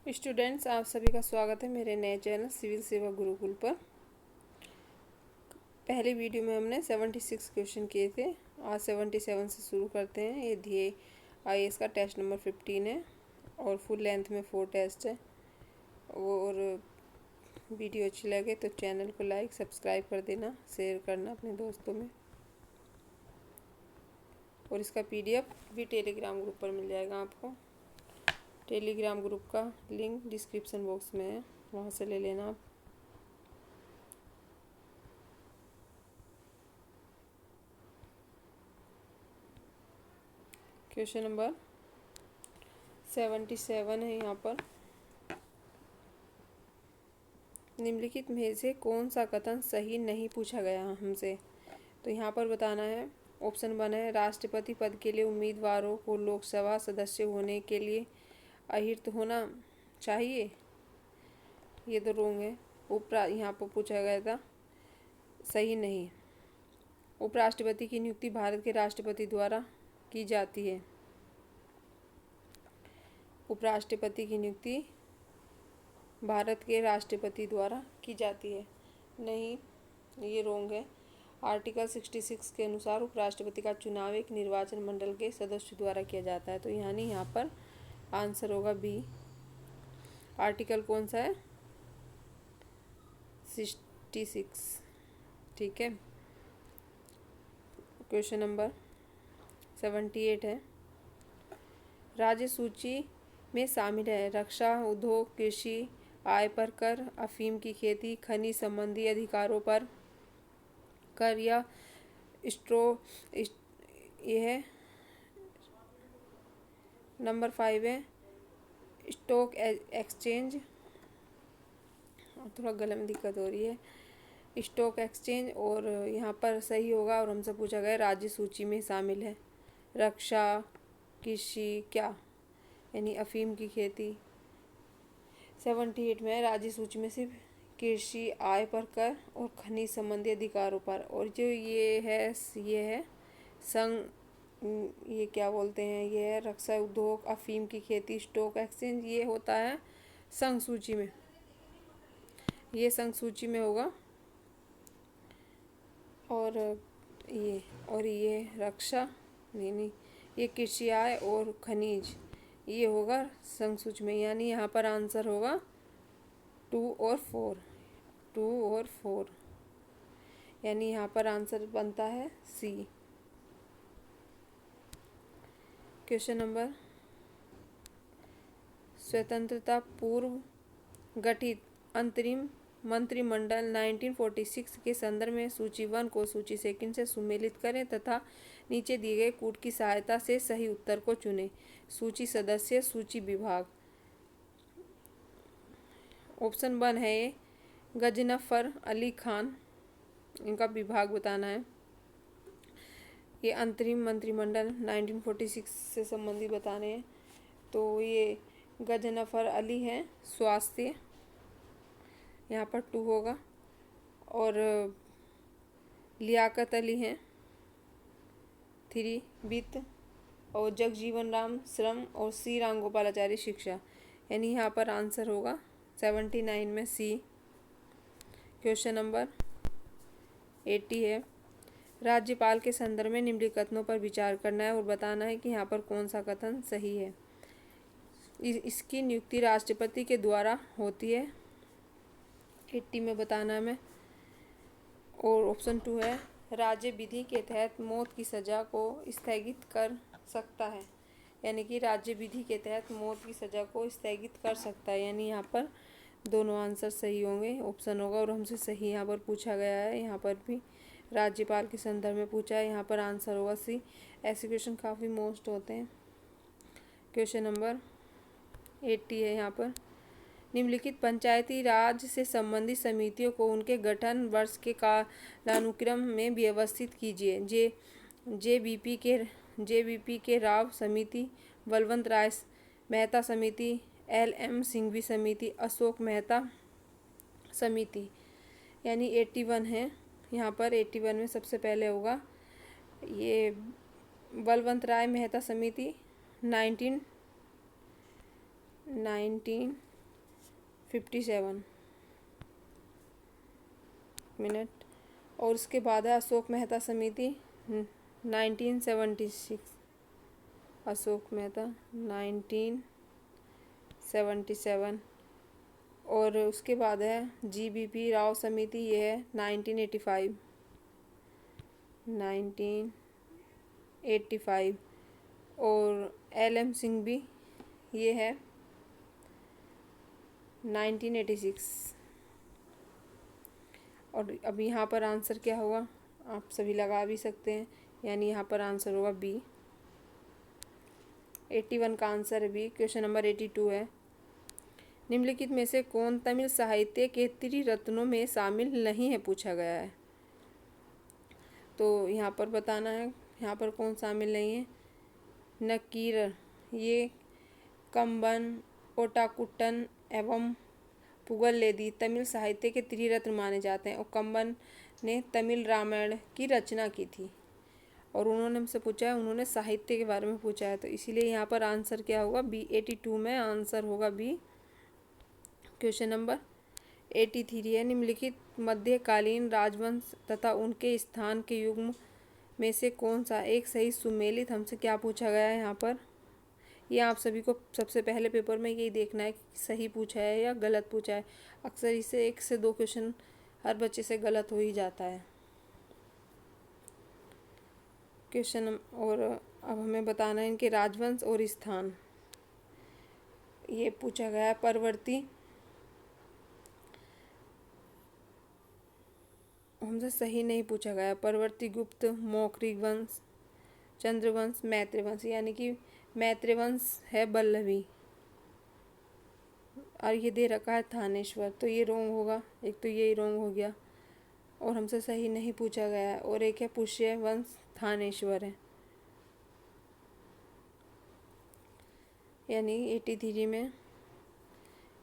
Students, आप सभी का स्वागत है मेरे नए चैनल सिविल सेवा गुरुकुल पर। पहले वीडियो में हमने 76 क्वेश्चन किए थे। आज 77 से शुरू करते हैं। ये ध्येय आईएएस का टेस्ट नंबर 15 है और फुल लेंथ में 4 टेस्ट है। और वीडियो अच्छी लगे तो चैनल को लाइक सब्सक्राइब कर देना, शेयर करना अपने दोस्तों में। और इसका PDF भी टेलीग्राम ग्रुप पर मिल जाएगा आपको। टेलीग्राम ग्रुप का लिंक डिस्क्रिप्शन बॉक्स में है, वहाँ से ले लेना आप। क्वेश्चन नंबर 77 है यहाँ पर। निम्नलिखित में से कौन सा कथन सही नहीं पूछा गया हमसे। तो यहाँ पर बताना है। ऑप्शन 1 है, राष्ट्रपति पद के लिए उम्मीदवारों को लोकसभा सदस्य होने के लिए अहिर्त होना चाहिए। ये तो रोंग है। यहाँ पर पूछा गया था, सही नहीं। उपराष्ट्रपति की नियुक्ति भारत के राष्ट्रपति द्वारा की जाती है। उपराष्ट्रपति की नियुक्ति भारत के राष्ट्रपति द्वारा की जाती है। नहीं, ये रोंग है। आर्टिकल 66 के अनुसार उपराष्ट्रपति का चुनाव एक निर्वाचन मंडल के सदस्य द्वारा किया जाता है। तो यानी यहाँ पर आंसर होगा बी। आर्टिकल कौन सा है? 66। ठीक है। क्वेश्चन नंबर 78 है। राज्य सूची में शामिल है रक्षा, उद्योग, कृषि, आय पर कर, अफीम की खेती, खनिज संबंधी अधिकारों पर कर या यह नंबर 5 है स्टॉक एक्सचेंज। थोड़ा गले में दिक्कत हो रही है। Stock exchange. और यहाँ पर सही होगा। और हमसे पूछा गया राज्य सूची में शामिल है रक्षा, कृषि, क्या यानी अफीम की खेती। 78 में राज्य सूची में सिर्फ कृषि, आय पर कर और खनिज संबंधी अधिकारों पर। और जो ये है संघ, ये क्या बोलते हैं, ये है रक्षा, उद्योग, अफीम की खेती, स्टॉक एक्सचेंज। ये होता है संघ सूची में, ये संघ सूची में होगा। और ये रक्षा नहीं, ये कृषि, आय और खनिज, ये होगा संघ सूची में। यानी यहाँ पर आंसर होगा 2 और 4। यानी यहाँ पर आंसर बनता है सी। क्वेश्चन नंबर स्वतंत्रता पूर्व गठित अंतरिम मंत्रिमंडल 1946 के संदर्भ में सूची 1 को सूची 2 से सुमेलित करें तथा नीचे दिए गए कूट की सहायता से सही उत्तर को चुनें। सूची सदस्य, सूची विभाग। ऑप्शन 1 है ये गजनफर अली खान, इनका विभाग बताना है। ये अंतरिम मंत्रिमंडल 1946 से संबंधित बताने हैं। तो ये गजनफर अली हैं स्वास्थ्य, यहाँ पर 2 होगा। और लियाकत अली हैं 3 वित्त। और जगजीवन राम श्रम और सी रामगोपालाचारी शिक्षा। यानी यहाँ पर आंसर होगा 79 में सी। क्वेश्चन नंबर 80 है। राज्यपाल के संदर्भ में निम्नलिखित कथनों पर विचार करना है और बताना है कि यहाँ पर कौन सा कथन सही है। इसकी नियुक्ति राष्ट्रपति के द्वारा होती है। 80 में बताना है मैं। और ऑप्शन 2 है राज्य विधि के तहत मौत की सज़ा को स्थगित कर सकता है। यानी कि राज्य विधि के तहत मौत की सज़ा को स्थगित कर सकता है। यानी यहाँ पर दोनों आंसर सही होंगे। ऑप्शन होगा। और हमसे सही यहाँ पर पूछा गया है। यहाँ पर भी राज्यपाल के संदर्भ में पूछा है। यहाँ पर आंसर होगा सी। ऐसे क्वेश्चन काफ़ी मोस्ट होते हैं। क्वेश्चन नंबर 80 है यहाँ पर। निम्नलिखित पंचायती राज से संबंधित समितियों को उनके गठन वर्ष के कालानुक्रम में व्यवस्थित कीजिए। जेबीपी के राव समिति, बलवंत राय मेहता समिति, LM सिंघवी समिति, अशोक मेहता समिति। यानी 81 है यहाँ पर। 81 में सबसे पहले होगा ये बलवंत राय मेहता समिति 19 57 मिनट। और उसके बाद है अशोक मेहता समिति 1976, अशोक मेहता 1977। और उसके बाद है GBP राव समिति, ये है 1985, 1985। और LM सिंघवी ये है 1986। और अब यहाँ पर आंसर क्या होगा, आप सभी लगा भी सकते हैं, यानी यहाँ पर आंसर होगा B। 81 का आंसर है B। क्वेश्चन नंबर 82 है, निम्नलिखित में से कौन तमिल साहित्य के त्रिरत्नों में शामिल नहीं है, पूछा गया है। तो यहाँ पर बताना है यहाँ पर कौन शामिल नहीं है। नकीर, ये कंबन, ओटाकुट्टन एवं पुगलेदी तमिल साहित्य के त्रिरत्न माने जाते हैं। और कंबन ने तमिल रामायण की रचना की थी, और उन्होंने हमसे पूछा है, उन्होंने साहित्य के बारे में पूछा है, तो इसीलिए यहाँ पर आंसर क्या होगा B। 82 में आंसर होगा B। क्वेश्चन नंबर 83 है, निम्नलिखित मध्यकालीन राजवंश तथा उनके स्थान के युग में से कौन सा एक सही सुमेलित, हमसे क्या पूछा गया है यहाँ पर। ये आप सभी को सबसे पहले पेपर में यही देखना है कि सही पूछा है या गलत पूछा है। अक्सर इसे 1 से 2 क्वेश्चन हर बच्चे से गलत हो ही जाता है। क्वेश्चन और अब हमें बताना है इनके राजवंश और स्थान। ये पूछा गया है परवर्ती, हमसे सही नहीं पूछा गया। परवर्ती, गुप्त, मौखरिक वंश, चंद्रवंश, मैत्री वंश, यानी कि मैत्री वंश है बल्लभी, और ये दे रखा है थानेश्वर, तो ये रोंग होगा। एक तो यही रोंग हो गया, और हमसे सही नहीं पूछा गया है। और एक है पुष्य वंश थानेश्वर है, यानी 83 में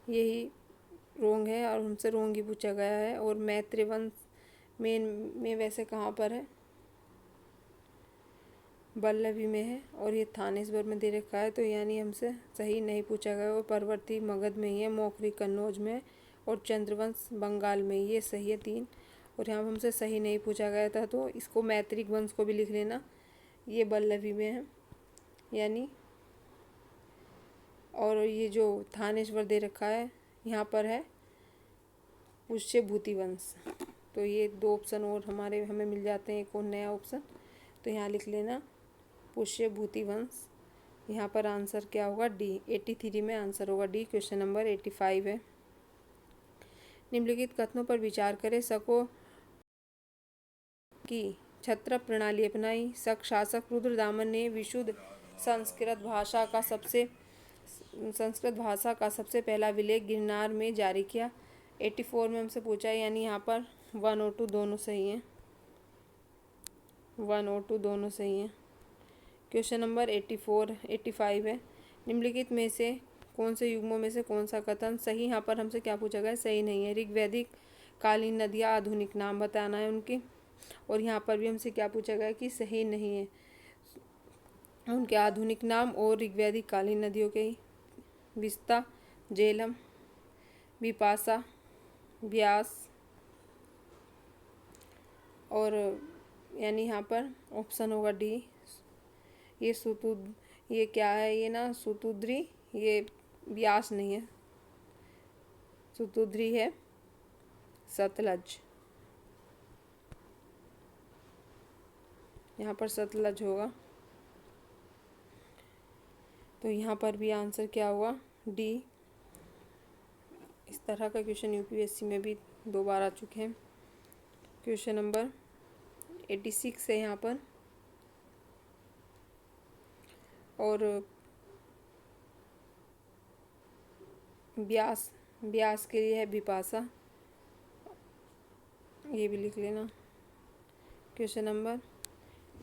यही रोंग है, और हमसे रोंग ही पूछा गया है। और मैत्री वंश में वैसे कहाँ पर है, बल्लभी में है, और ये थानेश्वर में दे रखा है, तो यानी हमसे सही नहीं पूछा गया। और परवर्ती मगध में ही है, मौखरी कन्नौज में, और चंद्रवंश बंगाल में, ये सही है 3। और यहाँ हमसे सही नहीं पूछा गया था, तो इसको मैत्रिक वंश को भी लिख लेना, ये बल्लभी में है यानी। और ये जो थानेश्वर दे रखा है यहाँ पर है पुष्यभूति वंश, तो ये 2 ऑप्शन और हमें मिल जाते हैं, एक और नया ऑप्शन, तो यहाँ लिख लेना पुष्यभूति वंश। यहाँ पर आंसर क्या होगा D। 83 में आंसर होगा D। क्वेश्चन नंबर 85 है, निम्नलिखित कथनों पर विचार करें। शकों की छत्र प्रणाली अपनाई। शक शासक रुद्रदामन ने विशुद्ध संस्कृत भाषा का सबसे पहला विलेख गिरनार में जारी किया। 84 में हमसे पूछा है, यानी यहाँ पर 1 और 2 दोनों सही हैं, 1 और 2 दोनों सही हैं। क्वेश्चन नंबर 85 है, निम्नलिखित में से कौन से युग्मों में से कौन सा कथन सही, यहाँ पर हमसे क्या पूछा गया, सही नहीं है। ऋग्वैदिक कालीन नदियाँ आधुनिक नाम बताना है उनके, और यहाँ पर भी हमसे क्या पूछा गया कि सही नहीं है उनके आधुनिक नाम और ऋग्वैदिक कालीन नदियों के ही, विस्ता, झेलम, बिपाशा, ब्यास, और यानी यहाँ पर ऑप्शन होगा D। ये क्या है, ये ना सुतुद्री, ये ब्यास नहीं है, सुतुद्री है सतलज, यहाँ पर सतलज होगा, तो यहाँ पर भी आंसर क्या होगा D। इस तरह का क्वेश्चन UPSC में भी 2 बार आ चुके हैं। क्वेश्चन नंबर 86 है यहाँ पर, और ब्यास के लिए है बिपाशा, ये भी लिख लेना। क्वेश्चन नंबर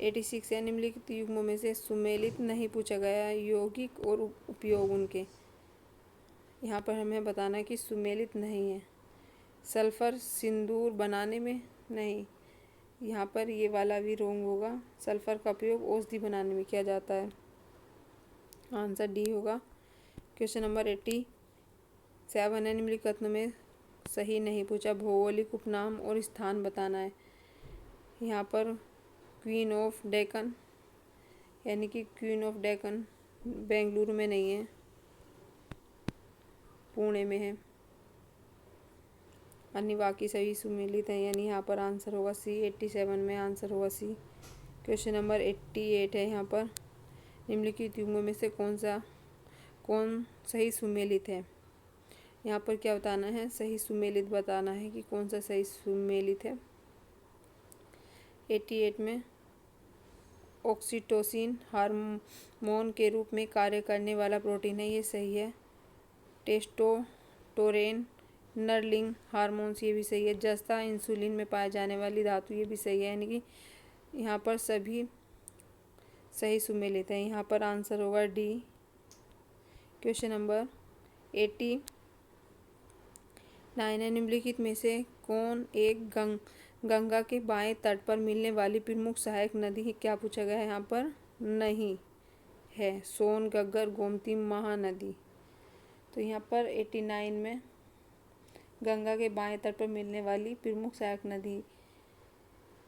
86 है, निम्नलिखित युग्मों में से सुमेलित नहीं पूछा गया है, यौगिक और उपयोग उनके। यहाँ पर हमें बताना है कि सुमेलित नहीं है। सल्फर सिंदूर बनाने में नहीं, यहाँ पर ये वाला भी रोंग होगा। सल्फर का उपयोग औषधि बनाने में किया जाता है, आंसर D होगा। क्वेश्चन नंबर 87 7 है, निम्नलिखित कथनों में सही नहीं पूछा, भौगोलिक उपनाम और स्थान बताना है। यहाँ पर क्वीन ऑफ डेक्कन, यानी कि क्वीन ऑफ डेक्कन बेंगलुरु में नहीं है, पुणे में है। अन्य बाकी सभी सुमेलित हैं, यानी यहाँ पर आंसर होगा सी। 87 में आंसर होगा सी। क्वेश्चन नंबर 88 है। यहाँ पर निम्नलिखित युग्मों में से कौन सही सुमेलित है। यहाँ पर क्या बताना है, सही सुमेलित बताना है कि कौन सा सही सुमेलित है। 88 में ऑक्सीटोसिन हार्मोन के रूप में कार्य करने वाला प्रोटीन है, ये सही है। टेस्टोस्टेरोन नर्लिंग हार्मोन्स, ये भी सही है। जस्ता इंसुलिन में पाए जाने वाली धातु, ये भी सही है। यानी कि यहाँ पर सभी सही सुमेलित हैं। यहाँ पर आंसर होगा डी। क्वेश्चन नंबर 89 है, निम्नलिखित में से कौन एक गंगा के बाएं तट पर मिलने वाली प्रमुख सहायक नदी है। क्या पूछा गया है यहाँ पर, नहीं है सोन, घग्गर, गोमती, महानदी। तो यहाँ पर 89 में गंगा के बाएं तट पर मिलने वाली प्रमुख सहायक नदी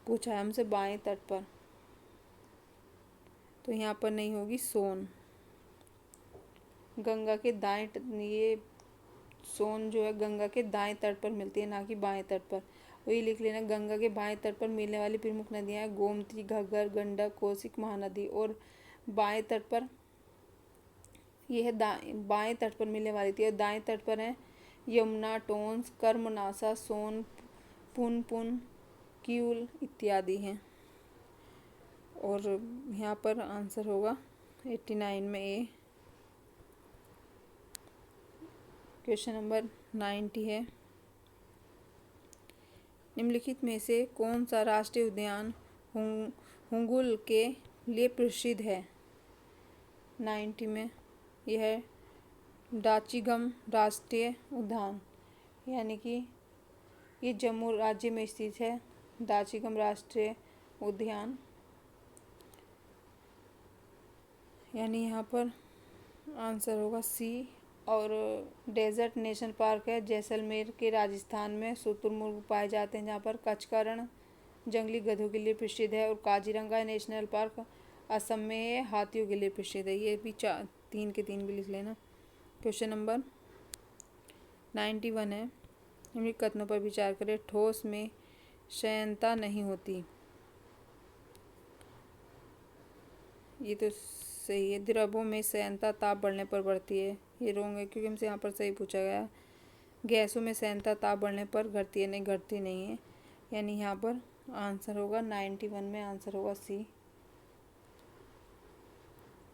पूछा है हमसे, बाएं तट पर, तो यहाँ पर नहीं होगी सोन। गंगा के दाएं ये सोन जो है गंगा के दाएं तट पर मिलती है, ना कि बाएं तट पर। वही लिख लेना, गंगा के बाएं तट पर मिलने वाली प्रमुख नदियाँ हैं गोमती, घग्गर, गंडक, कोसिक, महानदी। और बाएं तट पर ये है बाएं तट पर मिलने वाली थी, और दाएं तट पर है यमुना, टोंस, कर्मनासा, सोन, पुनपुन, क्यूल इत्यादि हैं। और यहाँ पर आंसर होगा 89 में ए। क्वेश्चन नंबर 90 है, निम्नलिखित में से कौन सा राष्ट्रीय उद्यान हुंगुल के लिए प्रसिद्ध है। 90 में यह है डाचिगम राष्ट्रीय उद्यान, यानी कि ये जम्मू राज्य में स्थित है, डाचिगम राष्ट्रीय उद्यान। यानी यहाँ पर आंसर होगा सी। और डेजर्ट नेशनल पार्क है जैसलमेर के राजस्थान में, शुतुरमुर्ग पाए जाते हैं जहाँ पर। कच्छ का रण जंगली गधों के लिए प्रसिद्ध है, और काजीरंगा नेशनल पार्क असम में है, हाथियों के लिए प्रसिद्ध है। ये भी 3 के 3 भी लिख लेना। क्वेश्चन नंबर 91 है, निम्नलिखित कथनों पर विचार करें। ठोस में संयंता नहीं होती, ये तो सही है। द्रवों में संयंता ताप बढ़ने पर बढ़ती है, ये रॉन्ग है क्योंकि हमसे यहाँ पर सही पूछा गया। गैसों में संयंता ताप बढ़ने पर घटती है, नहीं घटती नहीं है। यानी यहाँ पर आंसर होगा 91 में आंसर होगा सी।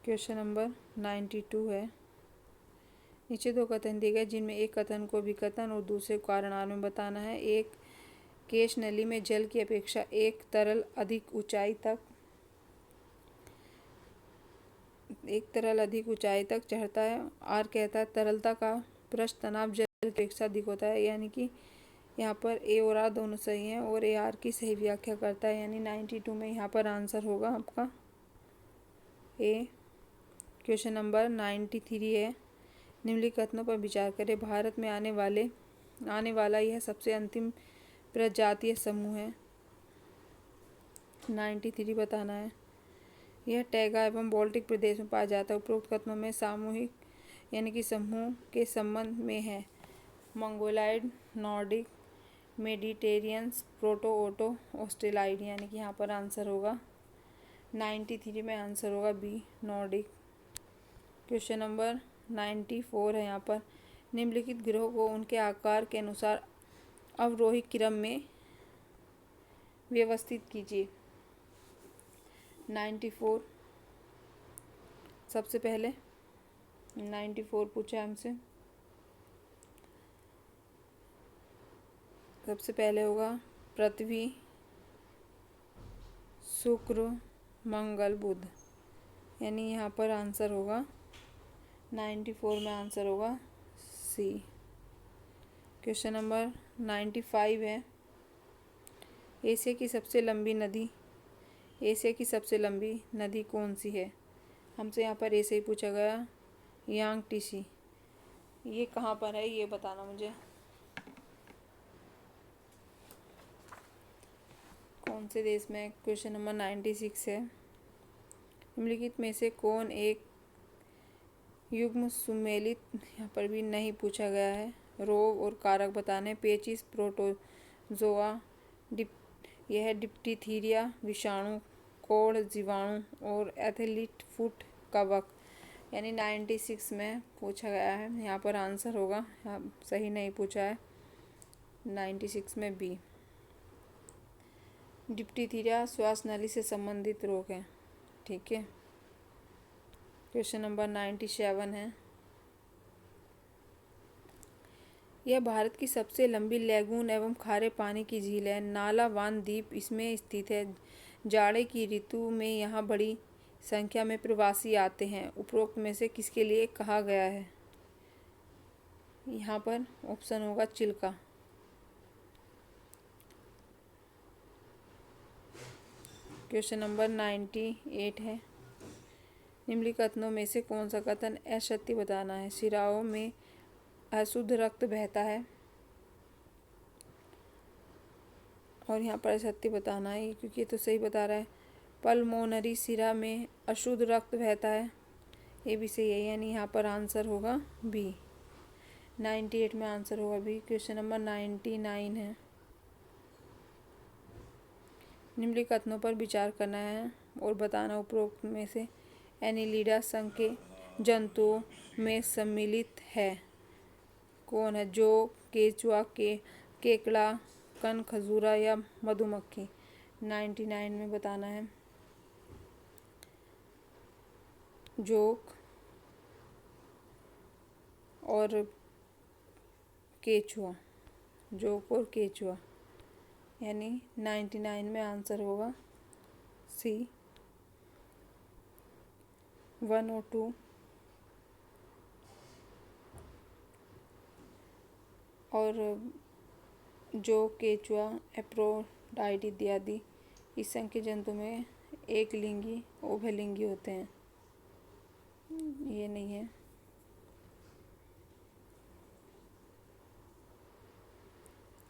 क्वेश्चन नंबर 92 है, नीचे 2 कथन दिए गए जिनमें एक कथन को विकथन और दूसरे को कारण में बताना है। एक केश नली में जल की अपेक्षा एक तरल अधिक ऊंचाई तक चढ़ता है। आर कहता है तरलता का पृष्ठ तनाव जल की अपेक्षा अधिक होता है, यानी कि यहाँ पर ए और आर दोनों सही हैं, और ए आर की सही व्याख्या करता है। यानी 92 में यहाँ पर आंसर होगा आपका ए। क्वेश्चन नंबर 93 है, निम्नलिखित कथनों पर विचार करें। भारत में आने वाला यह सबसे अंतिम प्रजातीय समूह है। 93 बताना है। यह टैगा एवं बाल्टिक प्रदेश में पाया जाता है। उपरोक्त कथनों में सामूहिक यानी कि समूह के संबंध में है। मंगोलाइड, नॉर्डिक, मेडिटेरियंस, प्रोटो ओटो, ऑस्ट्रेलाइड। यानी कि यहाँ पर आंसर होगा 93 में आंसर होगा बी, नॉर्डिक। क्वेश्चन नंबर 94 है। यहाँ पर निम्नलिखित ग्रहों को उनके आकार के अनुसार अवरोही क्रम में व्यवस्थित कीजिए। 94 सबसे पहले 94 पूछा हमसे। सबसे पहले होगा पृथ्वी, शुक्र, मंगल, बुध। यानी यहाँ पर आंसर होगा 94 में आंसर होगा सी। क्वेश्चन नंबर 95 है, एशिया की सबसे लंबी नदी कौन सी है। हमसे यहाँ पर ऐसे ही पूछा गया, यांगटीसी। ये कहाँ पर है ये बताना मुझे। कौन से देश में? क्वेश्चन नंबर 96 है। निम्नलिखित में से कौन एक युग्म सुमेलित, यहाँ पर भी नहीं पूछा गया है। रोग और कारक बताने। पेचिस, प्रोटोजोआ, डिप यह डिप्टीथीरिया, विषाणु, कोढ़, जीवाणु और एथलीट फुट कवक, यानी 96 में पूछा गया है। यहाँ पर आंसर होगा, यहाँ सही नहीं पूछा है, 96 में बी। डिप्टीथीरिया श्वास नली से संबंधित रोग है। ठीक है। क्वेश्चन नंबर 97 है। यह भारत की सबसे लंबी लैगून एवं खारे पानी की झील है। नालावान द्वीप इसमें स्थित है। जाड़े की ऋतु में यहाँ बड़ी संख्या में प्रवासी आते हैं। उपरोक्त में से किसके लिए कहा गया है? यहाँ पर ऑप्शन होगा चिल्का। क्वेश्चन नंबर 98 है। निम्नलिखित कथनों में से कौन सा कथन असत्य बताना है? शिराओं में अशुद्ध रक्त बहता है, और यहाँ पर असत्य बताना है क्योंकि ये तो सही बता रहा है। पल्मोनरी शिरा में अशुद्ध रक्त बहता है, ये भी सही है, यानी यहाँ पर आंसर होगा बी। 98 में आंसर होगा बी। क्वेश्चन नंबर 99 है। निम्नलिखित कथनों पर विचार करना है और बताना उपरोक्त में से एनिलिडा संघ के जंतुओं में सम्मिलित है। कौन है? जो, केचुआ, केकड़ा, कण, खजूरा या मधुमक्खी। 99 में बताना है जोक और केचुआ, जोक और केचुआ, यानी 99 में आंसर होगा सी, 1 और 2। और जो, केचुआ, एप्रोडाइट इत्यादि इस संघ के जंतु में एक लिंगी उभयलिंगी होते हैं, ये नहीं है।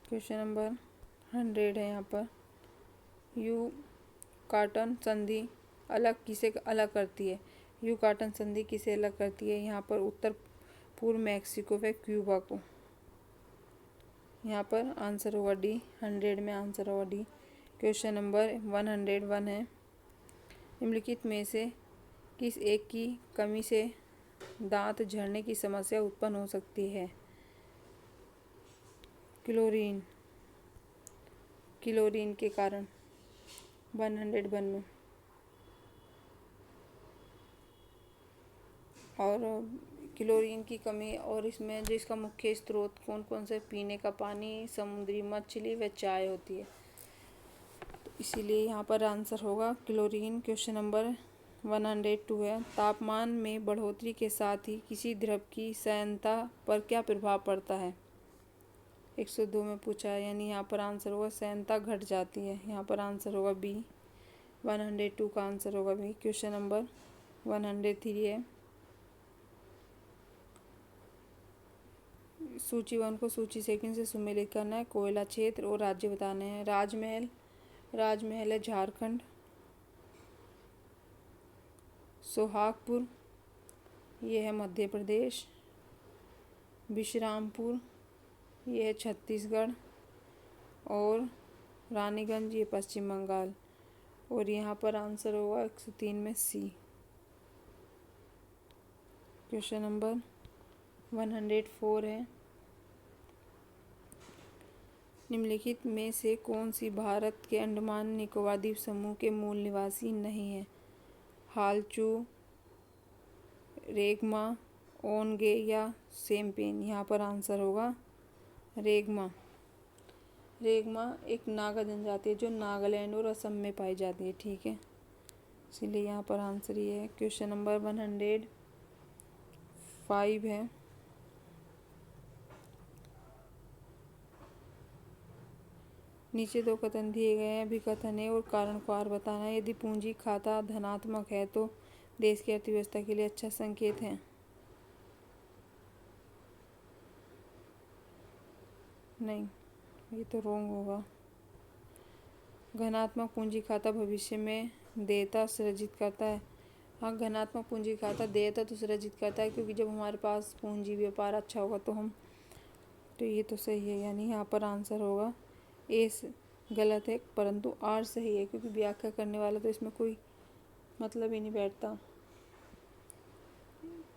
क्वेश्चन नंबर 100 है। यहाँ पर यू काटन संधि किसे अलग करती है? यू काटन संधि किसे अलग करती है? यहाँ पर उत्तर पूर्व मैक्सिको व क्यूबा को। यहाँ पर आंसर होगा डी। 100 में आंसर होगा डी। क्वेश्चन नंबर 101 है। निम्नलिखित में से किस एक की कमी से दांत झड़ने की समस्या उत्पन्न हो सकती है? क्लोरीन के कारण। 101 में। और क्लोरीन की कमी, और इसमें जो इसका मुख्य स्रोत कौन कौन से? पीने का पानी, समुद्री मछली व चाय होती है, तो इसीलिए यहाँ पर आंसर होगा क्लोरीन। क्वेश्चन नंबर 102 है। तापमान में बढ़ोतरी के साथ ही किसी द्रव की सयनता पर क्या प्रभाव पड़ता है? 102 में पूछा है, यानी यहाँ पर आंसर होगा सयनता घट जाती है, यहाँ पर आंसर होगा बी। 102 का आंसर होगा बी। क्वेश्चन नंबर 103 है। सूची 1 को सूची 2 से सुमेलित करना है। कोयला क्षेत्र और राज्य बताने हैं। राजमहल है झारखंड। सोहागपुर ये है मध्य प्रदेश। विश्रामपुर ये है छत्तीसगढ़। और रानीगंज ये पश्चिम बंगाल। और यहाँ पर आंसर होगा 103 में सी। क्वेश्चन नंबर 104 है। निम्नलिखित में से कौन सी भारत के अंडमान निकोबार द्वीप समूह के मूल निवासी नहीं है? हालचू, रेगमा, ओनगे या सेम्पेन। यहाँ पर आंसर होगा रेगमा। रेगमा एक नागा जनजाति है जो नागालैंड और असम में पाई जाती है। ठीक है, इसीलिए यहाँ पर आंसर ये है। क्वेश्चन नंबर 105 है। नीचे 2 कथन दिए गए हैं, अभिकथन है और कारण को बताना है। यदि पूंजी खाता धनात्मक है तो देश की अर्थव्यवस्था के लिए अच्छा संकेत है। नहीं, ये तो रॉन्ग होगा। घनात्मक पूंजी खाता भविष्य में देयता सृजित करता है। हाँ, घनात्मक पूंजी खाता देयता तो सृजित करता है, क्योंकि जब हमारे पास पूंजी व्यापार अच्छा होगा तो ये तो सही है, यानी यहाँ पर आंसर होगा ए गलत है, परंतु आर सही है, क्योंकि व्याख्या करने वाला तो इसमें कोई मतलब ही नहीं बैठता।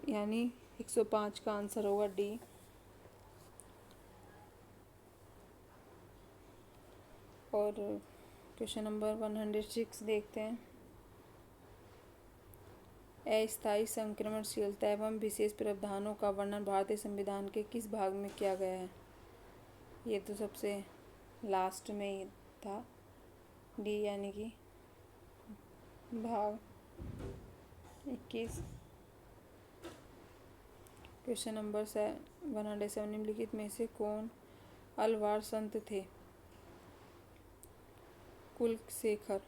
यानी 105 का आंसर होगा डी। और क्वेश्चन नंबर 106 देखते हैं। अस्थायी संक्रमणशीलता एवं विशेष प्रावधानों का वर्णन भारतीय संविधान के किस भाग में किया गया है? ये तो सबसे लास्ट में ही था, डी, यानी कि भाग 21। क्वेश्चन नंबर 107, निम्नलिखित में से कौन अलवार संत थे? कुलशेखर।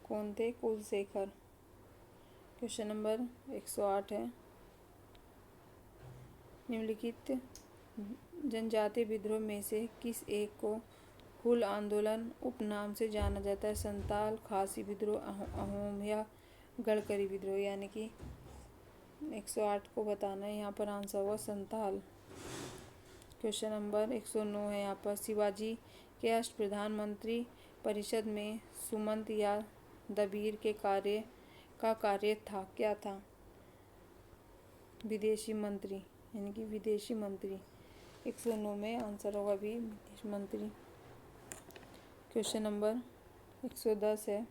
कौन थे? कुलशेखर। क्वेश्चन नंबर 108 है, निम्नलिखित जनजातीय विद्रोह में से किस एक को हुल आंदोलन उपनाम से जाना जाता है? संताल, खासी विद्रोह, अहोम या गढ़करी विद्रोह। यानी कि 108 को बताना है, यहाँ पर आंसर होगा संताल। क्वेश्चन नंबर 109 है, यहाँ पर शिवाजी के अष्टप्रधान परिषद में सुमंत या दबीर के कार्य था, क्या था? विदेशी मंत्री, यानी कि विदेशी मंत्री। 109 में आंसर होगा भी विदेशी मंत्री। क्वेश्चन नंबर 110 है,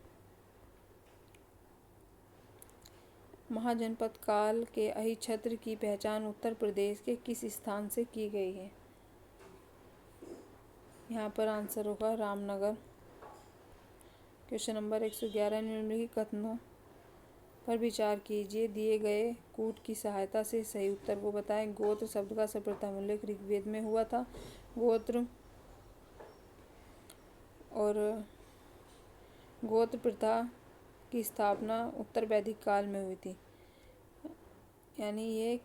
महाजनपद काल के अहिच्छत्र की पहचान उत्तर प्रदेश के किस स्थान से की गई है? यहाँ पर आंसर होगा रामनगर। क्वेश्चन नंबर 111, निम्नलिखित कथनों पर विचार कीजिए, दिए गए कूट की सहायता से सही उत्तर को बताएं। गोत्र शब्द का सर्वप्रथम उल्लेख ऋग्वेद में हुआ था। गोत्र प्रथा की स्थापना उत्तर वैदिक काल में हुई थी। यानी ये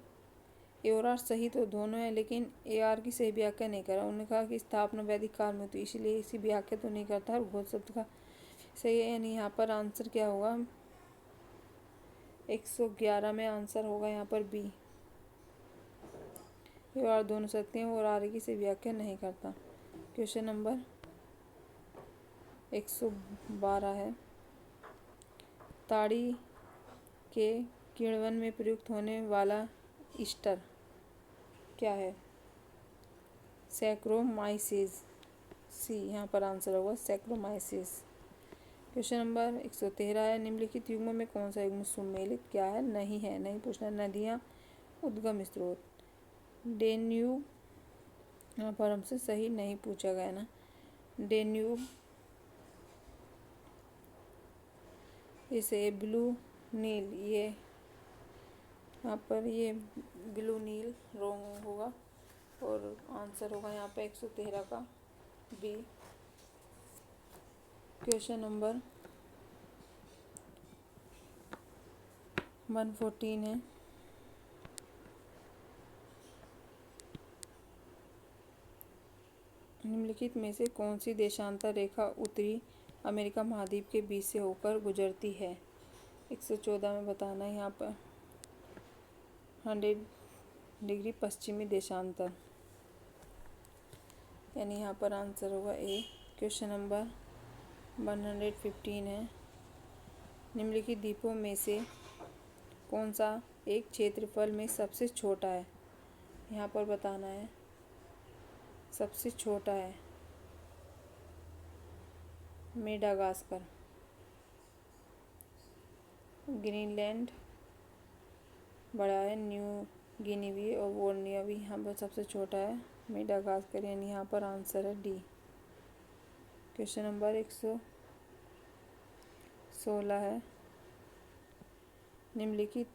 ए और आर सही तो दोनों है, लेकिन ए आर की सही व्याख्या नहीं करा। उन्होंने कहा कि स्थापना वैदिक काल में हुई, इसलिए इसी व्याख्या तो नहीं करता। और गोत्र शब्द का सही है, यानी यहाँ पर आंसर क्या होगा? 111 में आंसर होगा यहाँ पर बी। ए और दोनों सत्य हैं और आर की सही व्याख्या नहीं करता। क्वेश्चन नंबर 112 है, ताड़ी के किण्वन में प्रयुक्त होने वाला ईस्टर क्या है? सैक्रोमाइसिस। सी, यहाँ पर आंसर होगा सैक्रोमाइसिस। क्वेश्चन नंबर 113 है, निम्नलिखित युग्मों में कौन सा युग्म सुमेलित क्या है? नहीं है, नहीं पूछना। नदियाँ, उद्गम स्रोत। डेन्यूब, यहाँ पर हमसे सही नहीं पूछा गया ना। डेन्यूब, इसे ब्लू नील, ये यहाँ पर ये ब्लू नील रॉन्ग होगा और आंसर होगा यहाँ पे 113 का बी। क्वेश्चन नंबर 114 है, निम्नलिखित में से कौन सी देशांतर रेखा उत्तरी अमेरिका महाद्वीप के बीच से होकर गुजरती है? 114 में बताना है, यहाँ पर 100 डिग्री पश्चिमी देशांतर, यानी यहाँ पर आंसर होगा ए। क्वेश्चन नंबर 115 है, निम्नलिखित द्वीपों में से कौन सा एक क्षेत्रफल में सबसे छोटा है? यहाँ पर बताना है, सबसे छोटा है मेडागास्कर। ग्रीनलैंड बड़ा है, न्यू गिनी भी और बोर्नियो भी यहाँ पर सबसे छोटा है मेडागास्कर, यानी यहाँ पर आंसर है डी। क्वेश्चन नंबर 116 है, निम्नलिखित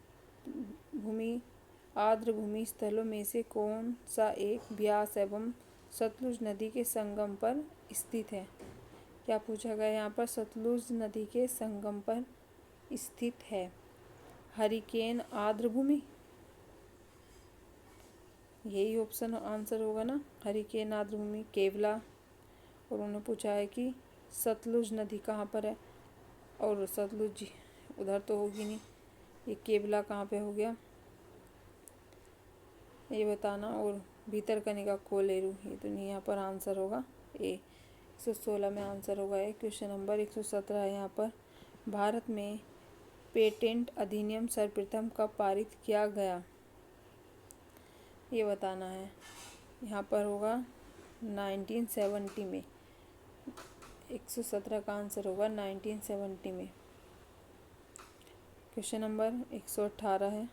आर्द्र भूमि स्थलों में से कौन सा एक ब्यास एवं सतलुज नदी के संगम पर स्थित है? क्या पूछा गया यहाँ पर? सतलुज नदी के संगम पर स्थित है। हरिकेन आर्द्र भूमि, यही ऑप्शन आंसर होगा ना, हरिकेन आर्द्रभूमि केवला। और उन्होंने पूछा है कि सतलुज नदी कहाँ पर है, और सतलुज उधर तो होगी नहीं, ये केवला कहाँ पे हो गया ये बताना। और भीतरकनिका कोलेरू, ये तो नहीं, यहाँ पर आंसर होगा ए। 116 में आंसर होगा ए। क्वेश्चन नंबर 117 है यहाँ पर, भारत में पेटेंट अधिनियम सर्वप्रथम कब पारित किया गया, ये बताना है। यहाँ पर होगा 1970 में। 117 का आंसर होगा 1970 में। क्वेश्चन नंबर 118 है,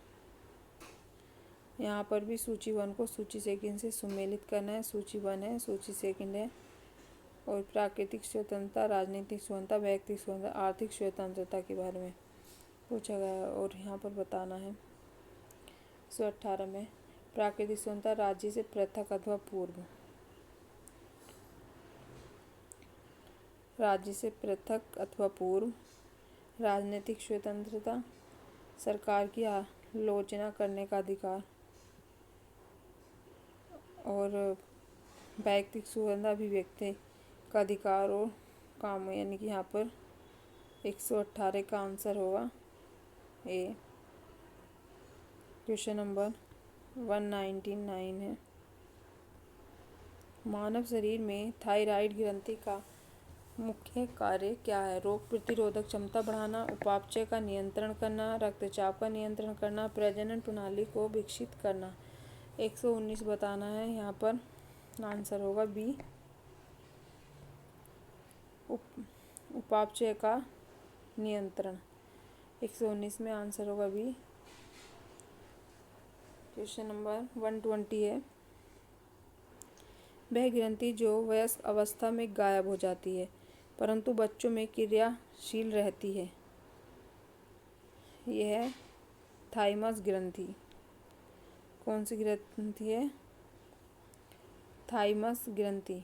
यहाँ पर भी सूची 1 को सूची सेकंड से सुमेलित करना है। सूची 1 है, सूची सेकंड है। और प्राकृतिक स्वतंत्रता, राजनीतिक स्वतंत्रता, व्यक्तिगत स्वतंत्रता, आर्थिक स्वतंत्रता के बारे में पूछा गया है और यहाँ पर बताना है। 118 में प्राकृतिक स्वतंत्रता, राज्य से पृथक अथवा पूर्व, राज्य से पृथक अथवा पूर्व। राजनीतिक स्वतंत्रता, सरकार की आलोचना करने का अधिकार। और व्यक्तिगत स्वतंत्रता, अभिव्यक्ति का अधिकार और काम, यानी कि यहाँ पर 118 का आंसर होगा ए। क्वेश्चन नंबर 199 है, मानव शरीर में थायराइड ग्रंथि का मुख्य कार्य क्या है। रोग प्रतिरोधक क्षमता बढ़ाना, उपापचय का नियंत्रण करना, रक्तचाप का नियंत्रण करना, प्रजनन प्रणाली को विकसित करना। 119 बताना है, यहाँ पर आंसर होगा बी, उपापचय का नियंत्रण। 119 में आंसर होगा बी। क्वेश्चन नंबर 120 है, वह ग्रंथि जो वयस्क अवस्था में गायब हो जाती है परंतु बच्चों में क्रियाशील रहती है, यह है थाइमस ग्रंथि। कौन सी ग्रंथि है, थाइमस ग्रंथि।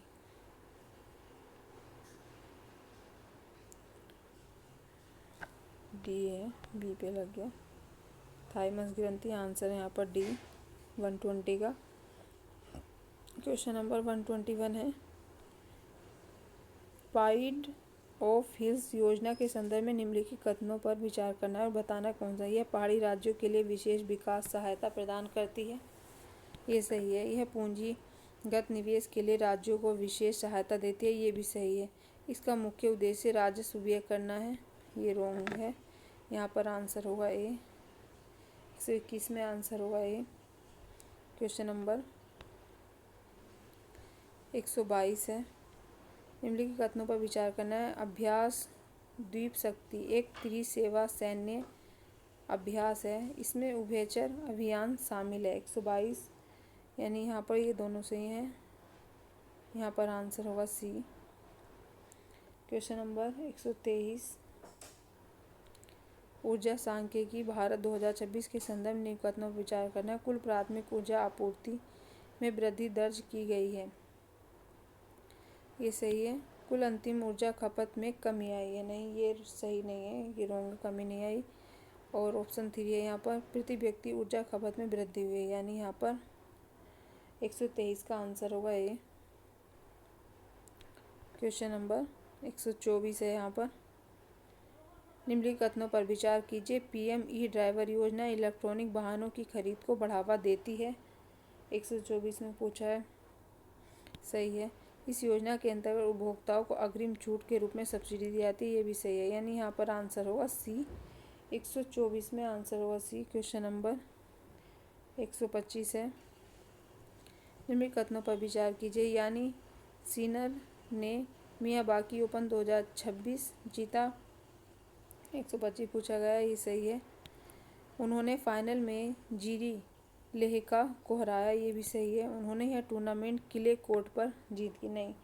डी है, बी पे लग गया, थाइमस ग्रंथि आंसर है यहाँ पर डी 120 का। क्वेश्चन नंबर 121 है, प्राइड ऑफ हिल्स योजना के संदर्भ में निम्नलिखित कथनों पर विचार करना है और बताना कौन सा। यह पहाड़ी राज्यों के लिए विशेष विकास सहायता प्रदान करती है, ये सही है। यह पूंजीगत निवेश के लिए राज्यों को विशेष सहायता देती है, ये भी सही है। इसका मुख्य उद्देश्य राजस्व व्यय करना है, ये रॉन्ग है। यहाँ पर आंसर होगा ए। 121 में आंसर होगा ए। क्वेश्चन नंबर 122 है, निम्नलिखित कथनों पर विचार करना है। अभ्यास द्वीप शक्ति एक त्रिसेवा सैन्य अभ्यास है, इसमें उभयचर अभियान शामिल है। 122 यानी यहाँ पर ये दोनों सही हैं, यहाँ पर आंसर होगा सी। क्वेश्चन नंबर 123, ऊर्जा सांख्यिकी भारत 2026 के संदर्भ में निम्न कथनों पर विचार करना है। कुल प्राथमिक ऊर्जा आपूर्ति में वृद्धि दर्ज की गई है, ये सही है। कुल अंतिम ऊर्जा खपत में कमी आई है, नहीं, ये सही नहीं है, ये रॉन्ग, कमी नहीं आई। और ऑप्शन 3 है यहाँ पर, प्रति व्यक्ति ऊर्जा खपत में वृद्धि हुई है, यानी यहाँ पर 123 का आंसर होगा ए। क्वेश्चन नंबर 124 है यहाँ पर, निम्नलिखित कथनों पर विचार कीजिए। पीएम ई ड्राइवर योजना इलेक्ट्रॉनिक वाहनों की खरीद को बढ़ावा देती है, 124 में पूछा है, सही है। इस योजना के अंतर्गत उपभोक्ताओं को अग्रिम छूट के रूप में सब्सिडी दी जाती है, ये भी सही है, यानी यहाँ पर आंसर होगा सी। 124 में आंसर होगा सी। क्वेश्चन नंबर 125 है, निम्नलिखित कथनों पर विचार कीजिए। यानी सीनर ने मियावाकी ओपन 2026 जीता, 125 पूछा गया है, ये सही है। उन्होंने फाइनल में जीरी लेहका को हराया, ये भी सही है। उन्होंने यह टूर्नामेंट किले कोर्ट पर जीत की, नहीं,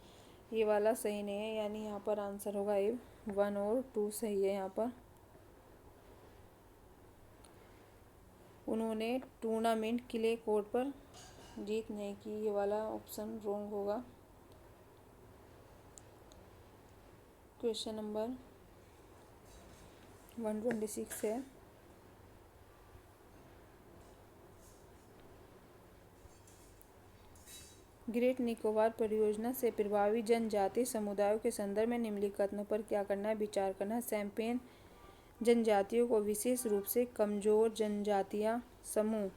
ये वाला सही नहीं है, यानी यहाँ पर आंसर होगा ए। 1 और 2 सही है यहाँ पर। उन्होंने टूर्नामेंट किले कोर्ट पर जीत नहीं की, ये वाला ऑप्शन रॉन्ग होगा। क्वेश्चन नंबर 126 है, ग्रेट निकोबार परियोजना से प्रभावित जनजातीय समुदायों के संदर्भ में निम्नलिखित कथनों पर क्या करना है, विचार करना है। सैम्पेन जनजातियों को विशेष रूप से कमजोर जनजातियां समूह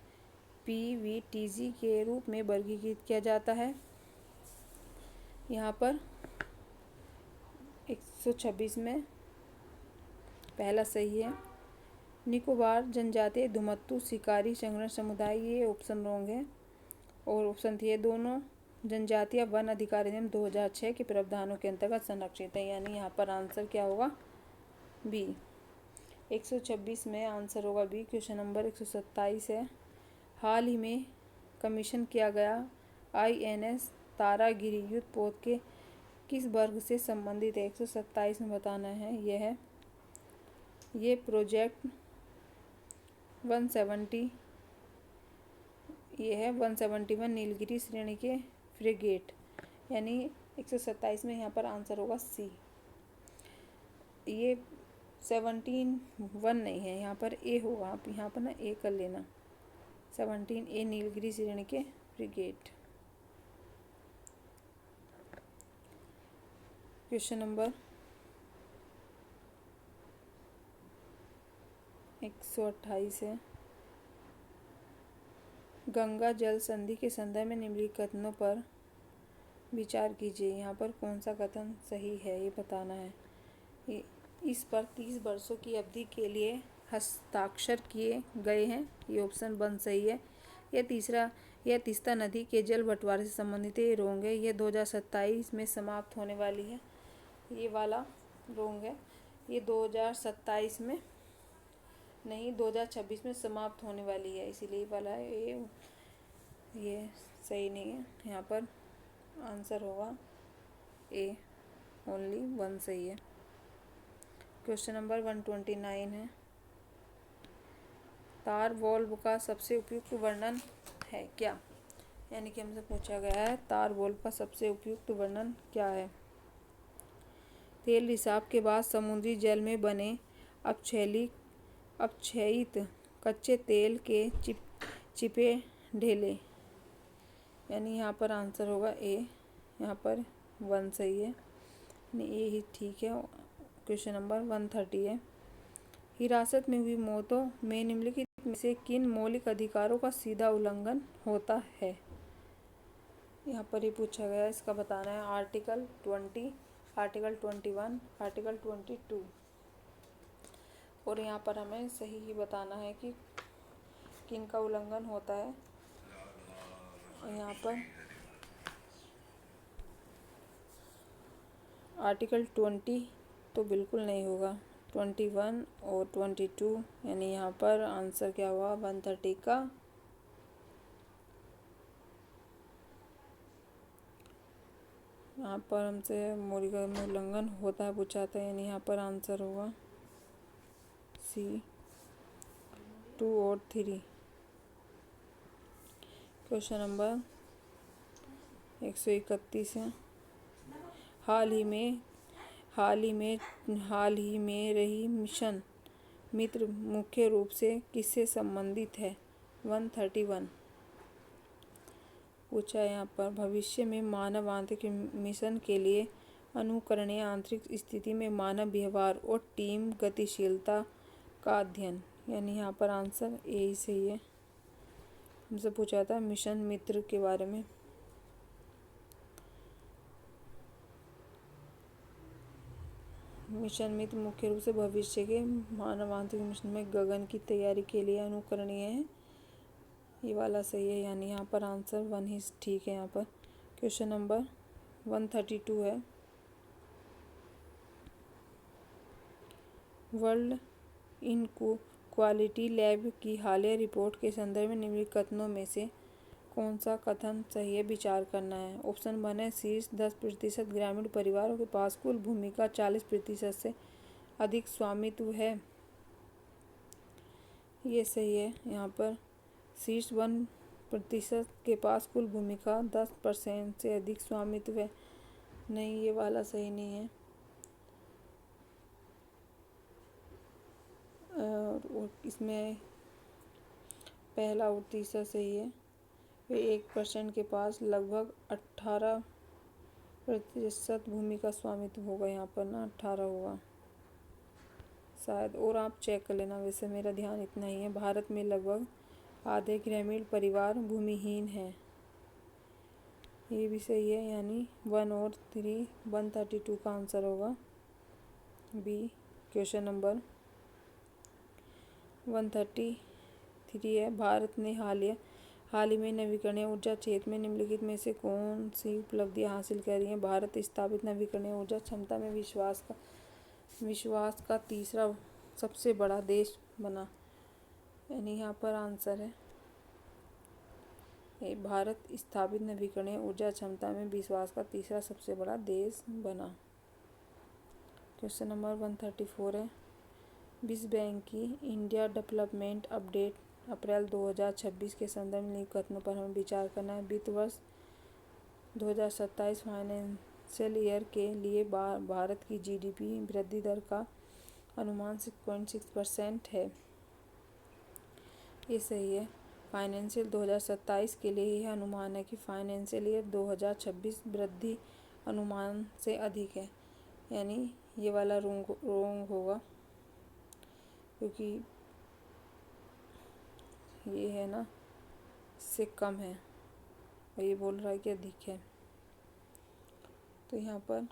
पीवीटीजी के रूप में वर्गीकृत किया जाता है। यहाँ पर 126 में पहला सही है। निकोबार जनजातीय धुमत्तू शिकारी संग्रह समुदाय, ये ऑप्शन रॉन्ग है। और ऑप्शन थी, ये दोनों जनजातियां वन अधिकार अधिनियम 2006 के प्रावधानों के अंतर्गत संरक्षित है, यानी यहाँ पर आंसर क्या होगा, बी। 126 में आंसर होगा बी। क्वेश्चन नंबर 127 है। हाल ही में कमीशन किया गया INS तारागिरी युद्धपोत के किस वर्ग से संबंधित है? 127 में बताना है। ये प्रोजेक्ट 170, ये है 171 नीलगिरी श्रेणी के फ्रिगेट, यानी 127 में यहाँ पर आंसर होगा सी। ये 17 नहीं है, यहाँ पर ए होगा, आप यहाँ पर ना ए कर लेना। 17 नीलगिरी श्रेणी के फ्रिगेट। क्वेश्चन नंबर 128 है। गंगा जल संधि के संदर्भ में निम्नलिखित कथनों पर विचार कीजिए। यहाँ पर कौन सा कथन सही है, ये बताना है। इस पर 30 वर्षों की अवधि के लिए हस्ताक्षर किए गए हैं, ये ऑप्शन 1 सही है। यह तीस्ता नदी के जल बंटवारे से संबंधित है, ये रॉन्ग है। यह 2027 में समाप्त होने वाली है, ये वाला रॉन्ग है। ये 2027 में नहीं, 2026 में समाप्त होने वाली है, इसीलिए वाला ये सही नहीं है। यहाँ पर आंसर होगा ए, ओनली 1 सही है। क्वेश्चन नंबर 129 है। तार वॉल्व का सबसे उपयुक्त वर्णन है क्या? यानी कि हमसे पूछा गया है तार वॉल्व का सबसे उपयुक्त वर्णन क्या है? तेल रिसाव के बाद समुद्री जल में बने अपक्षयित कच्चे तेल के चिपे ढेले, यानी यहाँ पर आंसर होगा ए। यहाँ पर 1 सही है, ए ही ठीक है। क्वेश्चन नंबर 130 है। हिरासत में हुई मौतों में निम्नलिखित में से किन मौलिक अधिकारों का सीधा उल्लंघन होता है? यहाँ पर ही पूछा गया है, इसका बताना है। Article 20, article 21, article 22। और यहाँ पर हमें सही ही बताना है कि किन का उल्लंघन होता है। और यहाँ पर आर्टिकल 20 तो बिल्कुल नहीं होगा, 21 और 22, यानी यहाँ पर आंसर क्या हुआ, 130 का यहाँ पर हमसे मौलिक उल्लंघन होता है पूछा था, यानी यहाँ पर आंसर होगा सी, 2 और 3। क्वेश्चन नंबर 131 है। हाल ही में रही मिशन मित्र मुख्य रूप से किससे संबंधित है? 131 पूछा है यहाँ पर। भविष्य में मानव आंतरिक मिशन के लिए अनुकरणीय आंतरिक स्थिति में मानव व्यवहार और टीम गतिशीलता का अध्ययन, यानी यहाँ पर आंसर ए ही सही है। हमसे पूछा था मिशन मित्र के बारे में। मिशन मित्र मुख्य रूप से भविष्य के मानव आंतरिक मिशन में गगन की तैयारी के लिए अनुकरणीय है, ये वाला सही है, यानी यहाँ पर आंसर 1 ही ठीक है। यहाँ पर क्वेश्चन नंबर 132 है। वर्ल्ड इनक्वालिटी लैब की हालिया रिपोर्ट के संदर्भ में निम्नलिखित कथनों में से कौन सा कथन सही है, विचार करना है। ऑप्शन 1 है, शीर्ष 10% ग्रामीण परिवारों के पास कुल भूमि का 40% से अधिक स्वामित्व है, ये सही है। यहाँ पर शीर्ष 1% के पास कुल भूमि का 10% से अधिक स्वामित्व है, नहीं, ये वाला सही नहीं है। और इसमें पहला और तीसरा सही है। 1% के पास लगभग 18% भूमि का स्वामित्व होगा। यहाँ पर ना 18 होगा शायद, और आप चेक कर लेना। वैसे मेरा ध्यान इतना ही है। भारत में लगभग आधे ग्रामीण परिवार भूमिहीन हैं। ये भी सही है, यानी 1 और 3 132 का आंसर होगा बी। क्वेश्चन नंबर 133 है। भारत ने हाल ही में नवीकरणीय ऊर्जा क्षेत्र में निम्नलिखित में से कौन सी उपलब्धियां हासिल करी हैं? भारत स्थापित नवीकरणीय ऊर्जा क्षमता में विश्वास का तीसरा सबसे बड़ा देश बना। यानी यहाँ पर आंसर है ए, भारत स्थापित नवीकरणीय ऊर्जा क्षमता में विश्वास का तीसरा सबसे बड़ा देश बना। क्वेश्चन नंबर 134 है। विश्व बैंक की इंडिया डेवलपमेंट अपडेट अप्रैल 2026 के संदर्भ में कथनों पर हमें विचार करना है। वित्त वर्ष 2027 फाइनेंशियल ईयर के लिए भारत की जीडीपी वृद्धि दर का अनुमान 6.6% है। ये सही है। फाइनेंशियल 2027 के लिए यह अनुमान है कि फाइनेंशियल ईयर 2026 वृद्धि अनुमान से अधिक है। यानी ये वाला रोंग होगा, क्योंकि ये है ना इससे कम है और ये बोल रहा है कि अधिक है। तो यहाँ पर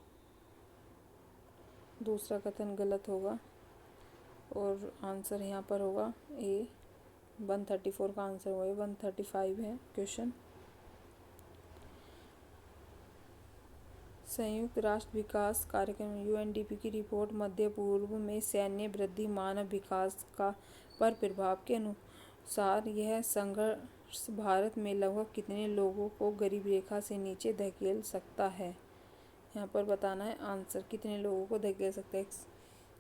दूसरा कथन गलत होगा और आंसर यहाँ पर होगा ए। 134 का आंसर होगा। 135 है क्वेश्चन। संयुक्त राष्ट्र विकास कार्यक्रम यूएनडीपी की रिपोर्ट मध्य पूर्व में सैन्य वृद्धि मानव विकास का पर प्रभाव के अनुसार यह संघर्ष भारत में लगभग कितने लोगों को गरीबी रेखा से नीचे धकेल सकता है? यहाँ पर बताना है आंसर कितने लोगों को धकेल सकता है।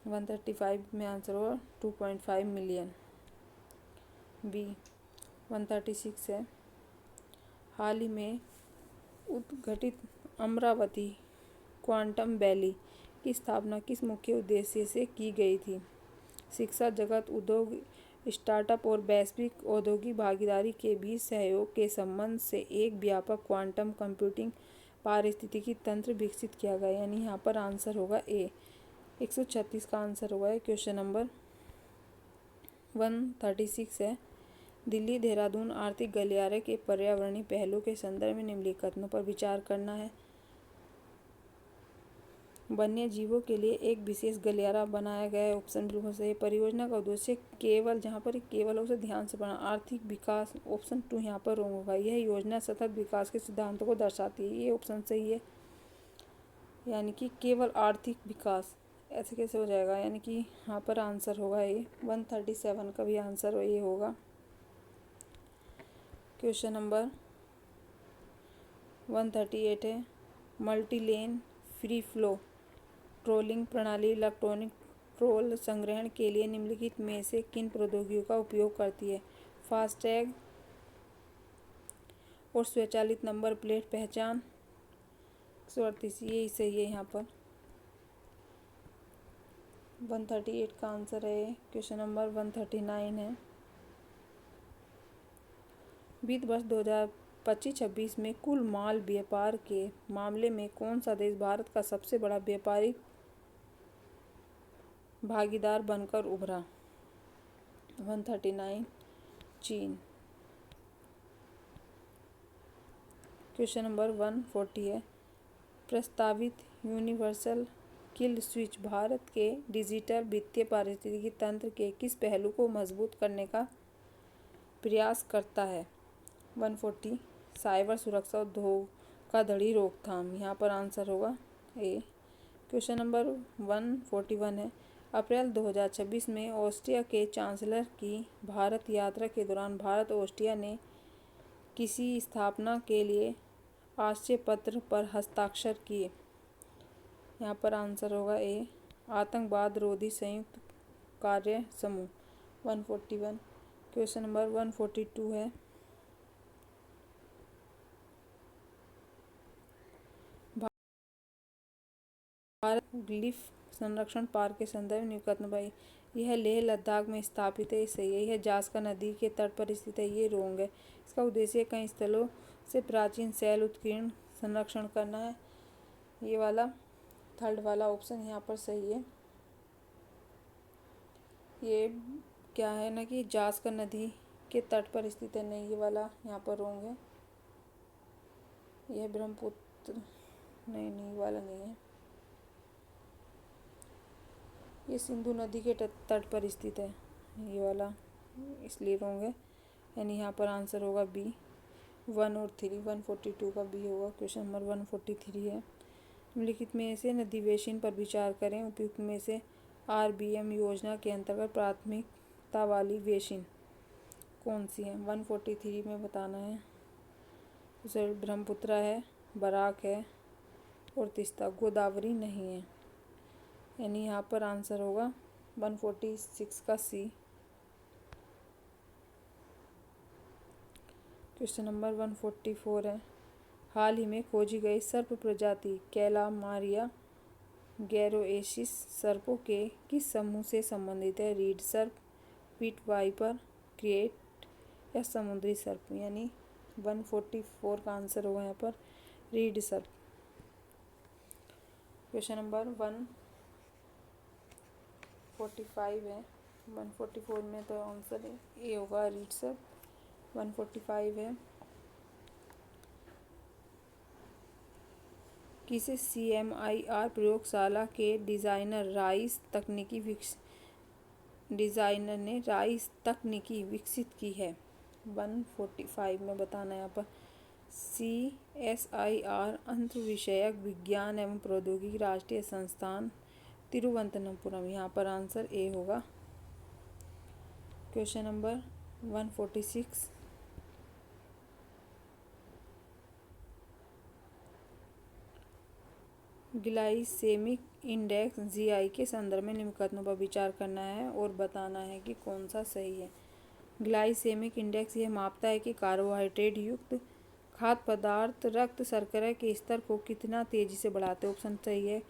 135 में आंसर होगा 2.5 मिलियन। बी 136 है। हाल ही में उद्घाटित अमरावती क्वांटम वैली की स्थापना किस मुख्य उद्देश्य से की गई थी? शिक्षा जगत, उद्योग, स्टार्टअप और वैश्विक औद्योगिक भागीदारी के बीच सहयोग के संबंध से एक व्यापक क्वांटम कंप्यूटिंग पारिस्थितिकी तंत्र विकसित किया गया। यानी यहाँ पर आंसर होगा ए। 136 का आंसर होगा। क्वेश्चन नंबर 136 है। दिल्ली देहरादून आर्थिक गलियारे के पर्यावरणीय पहलू के संदर्भ में निम्नलिखित कथनों पर विचार करना है। वन्य जीवों के लिए एक विशेष गलियारा बनाया गया है। ऑप्शन बिल्कुल सही। परियोजना का उद्देश्य केवल, जहाँ पर केवल उसे ध्यान से पढ़ना, आर्थिक विकास। ऑप्शन 2 यहाँ पर रॉन्ग होगा। यह योजना सतत विकास के सिद्धांतों को दर्शाती है। ये ऑप्शन सही है। यानी कि केवल आर्थिक विकास, ऐसे कैसे हो जाएगा? यानी कि यहाँ पर आंसर होगा ए। 137 का भी आंसर ये होगा। क्वेश्चन नंबर 138 है। Multi lane free flow trolling प्रणाली इलेक्ट्रॉनिक ट्रोल संग्रहण के लिए निम्नलिखित में से किन प्रौद्योगिकियों का उपयोग करती है? फास्टैग और स्वचालित नंबर प्लेट पहचान। 138 यही सही है। यहाँ पर 138 का आंसर है। क्वेश्चन नंबर 139 है। वित्त वर्ष 2025-26 में कुल माल व्यापार के मामले में कौन सा देश भारत का सबसे बड़ा व्यापारिक भागीदार बनकर उभरा? 139 चीन। क्वेश्चन नंबर 140 है। प्रस्तावित यूनिवर्सल किल स्विच भारत के डिजिटल वित्तीय पारिस्थितिकी तंत्र के किस पहलू को मजबूत करने का प्रयास करता है? 140 साइबर सुरक्षा और धोखाधड़ी रोकथाम। यहाँ पर आंसर होगा ए। क्वेश्चन नंबर 141 है। अप्रैल 2026 में ऑस्ट्रिया के चांसलर की भारत यात्रा के दौरान भारत ऑस्ट्रिया ने किसी स्थापना के लिए आशय पत्र पर हस्ताक्षर किए? यहाँ पर आंसर होगा ए। आतंकवाद रोधी संयुक्त कार्य समूह। 141। क्वेश्चन नंबर 142 है। भारत ग्लिफ संरक्षण पार्क के संदर्भ में निम्नलिखित भाई, यह लेह लद्दाख में स्थापित है, सही है। यह जास्कर नदी के तट पर स्थित है, ये रोंग है। इसका उद्देश्य कई स्थलों से प्राचीन शैल उत्कीर्ण संरक्षण करना है, ये वाला थर्ड वाला ऑप्शन यहाँ पर सही है। ये क्या है ना कि जास्कर नदी के तट पर स्थित है, नहीं, ये वाला यहाँ पर रोंग है। यह ब्रह्मपुत्र, नहीं, ये वाला नहीं है। ये सिंधु नदी के तट पर स्थित है, ये वाला, इसलिए रोंग है। यानी यहाँ पर आंसर होगा बी 1 और 3। 142 का बी होगा। क्वेश्चन नंबर 143 है, निम्नलिखित में से नदी बेसिन पर विचार करें। उपयुक्त में से RBM योजना के अंतर्गत प्राथमिकता वाली बेसिन कौन सी है? 143 में बताना है। उसे ब्रह्मपुत्र है, बराक है और तीस्ता। गोदावरी नहीं है, यानी यहाँ पर आंसर होगा 146 का सी। क्वेश्चन नंबर 144 है, हाल ही में खोजी गई सर्प प्रजाति कैलामारिया गैरोएसिस सर्पों के किस समूह से संबंधित है? रीड सर्प, पीट वाइपर, क्रिएट या समुद्री सर्प? यानी 144 का आंसर होगा यहाँ पर रीड सर्प। क्वेश्चन नंबर 145 है, 144 में तो आंसर ए होगा रीड सर्प। 145 है, किसे CMIR प्रयोगशाला के डिज़ाइनर ने राइस तकनीकी विकसित की है? 145 में बताना है यहाँ पर CSIR अंतर विषयक विज्ञान एवं प्रौद्योगिकी राष्ट्रीय संस्थान तिरुवनंतपुरम, यहाँ पर आंसर ए होगा। Question number 146, glycemic index GI के संदर्भ में निम्न कथनों पर विचार करना है और बताना है कि कौन सा सही है। ग्लाइसेमिक इंडेक्स यह मापता है कि कार्बोहाइड्रेट युक्त खाद्य पदार्थ रक्त शर्करा के स्तर को कितना तेजी से बढ़ाते हैं। ऑप्शन सही है,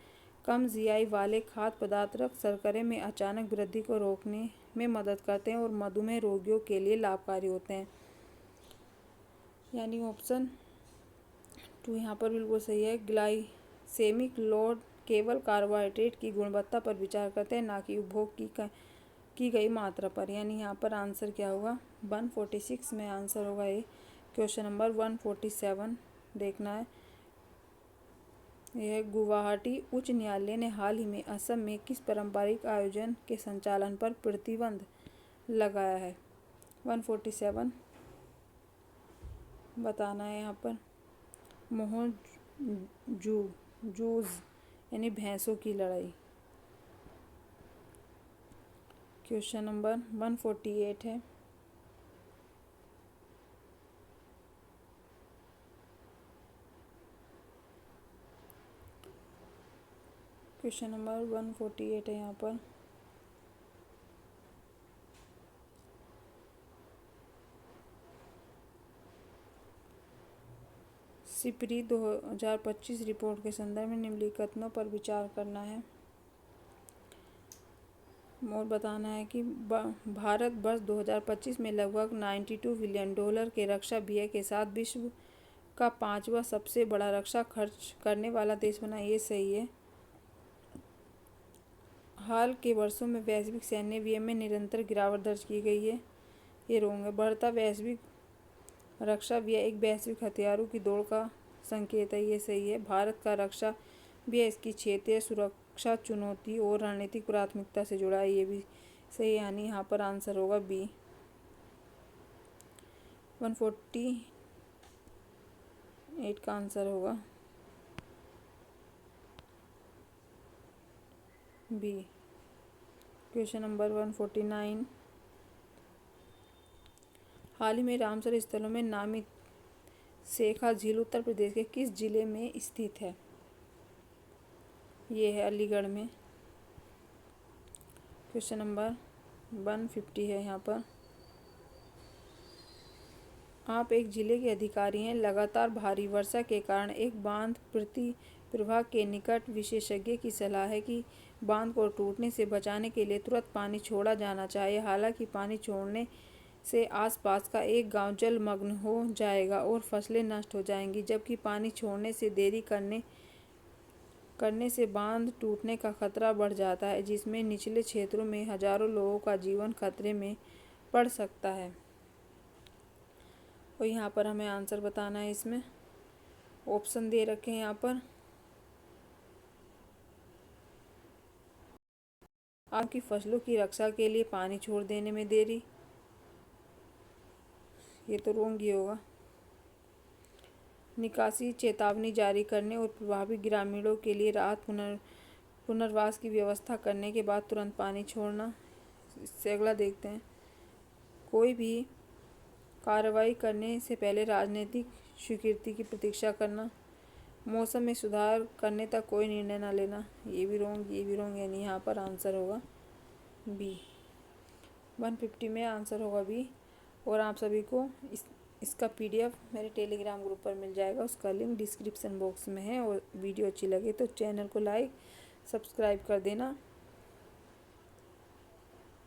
कम GI वाले खाद्य पदार्थ रक्त शर्करे में अचानक वृद्धि को रोकने में मदद करते हैं और मधुमेह रोगियों के लिए लाभकारी होते हैं। यानी ऑप्शन 2 यहाँ पर बिल्कुल सही है। ग्लाइसेमिक लोड केवल कार्बोहाइड्रेट की गुणवत्ता पर विचार करते हैं, ना कि उपभोग की गई मात्रा पर। यानी यहाँ पर आंसर क्या होगा? 146 में आंसर होगा ए। क्वेश्चन नंबर 147 देखना है, यह गुवाहाटी उच्च न्यायालय ने हाल ही में असम में किस पारंपरिक आयोजन के संचालन पर प्रतिबंध लगाया है? 147 बताना है यहाँ पर जूझ यानी भैंसों की लड़ाई। क्वेश्चन नंबर 148 है, क्वेश्चन नंबर 148 है यहाँ पर सिपरी 2025 रिपोर्ट के संदर्भ में निम्नलिखित कथनों पर विचार करना है और बताना है कि भारत वर्ष 2025 में लगभग $92 बिलियन के रक्षा व्यय के साथ विश्व का 5वां सबसे बड़ा रक्षा खर्च करने वाला देश बना। ये सही है। हाल के वर्षों में वैश्विक सैन्य व्यय में निरंतर गिरावट दर्ज की गई है, ये रोंग है। बढ़ता वैश्विक रक्षा व्यय एक वैश्विक हथियारों की दौड़ का संकेत है, ये सही है। भारत का रक्षा व्यय इसकी क्षेत्रीय सुरक्षा चुनौती और रणनीतिक प्राथमिकता से जुड़ा है, ये भी सही है। यानी यहाँ पर आंसर होगा बी। 148 का आंसर होगा बी। क्वेश्चन नंबर 149, हाल ही में रामसर स्थलों में नामित शेखा झील उत्तर प्रदेश के किस जिले में स्थित है? ये है अलीगढ़ में। क्वेश्चन नंबर 150 है यहाँ पर, आप एक जिले के अधिकारी हैं। लगातार भारी वर्षा के कारण एक बांध प्रवाह के निकट विशेषज्ञ की सलाह है कि बांध को टूटने से बचाने के लिए तुरंत पानी छोड़ा जाना चाहिए। हालांकि पानी छोड़ने से आसपास का एक गांव जलमग्न हो जाएगा और फसलें नष्ट हो जाएंगी, जबकि पानी छोड़ने से देरी करने से बांध टूटने का खतरा बढ़ जाता है, जिसमें निचले क्षेत्रों में हजारों लोगों का जीवन खतरे में पड़ सकता है। और यहाँ पर हमें आंसर बताना है। इसमें ऑप्शन दे रखे हैं यहाँ पर। आपकी फसलों की रक्षा के लिए पानी छोड़ देने में देरी, ये तो रोंग ही होगा। निकासी चेतावनी जारी करने और प्रभावित ग्रामीणों के लिए राहत पुनर्वास की व्यवस्था करने के बाद तुरंत पानी छोड़ना। इससे अगला देखते हैं। कोई भी कार्रवाई करने से पहले राजनीतिक स्वीकृति की प्रतीक्षा करना। मौसम में सुधार करने तक कोई निर्णय न लेना। ये भी रोंग, यानी यहाँ पर आंसर होगा बी। 150 में आंसर होगा बी। और आप सभी को इसका PDF मेरे टेलीग्राम ग्रुप पर मिल जाएगा। उसका लिंक डिस्क्रिप्शन बॉक्स में है। और वीडियो अच्छी लगे तो चैनल को लाइक सब्सक्राइब कर देना।